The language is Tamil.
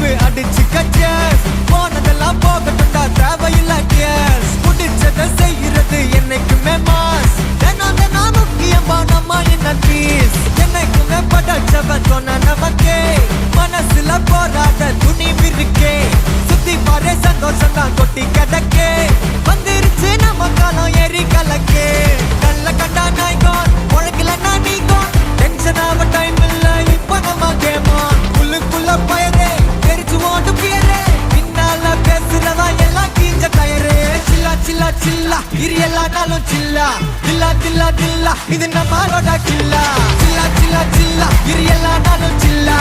சிப்பு அடிச்சுக்க cheers. போனதெல்லாம் போகட்டும்டா தேவையில்ல கேஸ். முடிச்சதை செய்யறது என்னைக்குமே மாஸ். தினம் தினம் முக்கியமா நம்ம என்ன பீஸ். என்னைக்குமே படைச்சவன் சொன்ன நமக்கே மனசுல போராட துணிவு இருக்கே. சுத்தி பாரு சந்தோஷம் தான் கொட்டி கிடக்கே. வந்துருச்சு நம்ம காலம் ஏறி கலக்கே. நல்ல கண்டா நாய்கோன் உழைக்கலன்னா நீங்கோன். டென்ஷன் ஆக டைம் இல்ல இப்ப நம்ம கேமான். உள்ளுக்குள்ள பயரே தெரிச்சு ஓட்டு பியரே. பின்னால பேசுறவா எல்லாம் கீஞ்ச டயரே. சில்லா சில்லா சில்லா இரு எல்லா நாளும் சில்லா. தில்லா தில்லா தில்லா இது நம்மளோட கில்லா. சில்லா சில்லா சில்லா இரு எல்லா நாளும் சில்லா.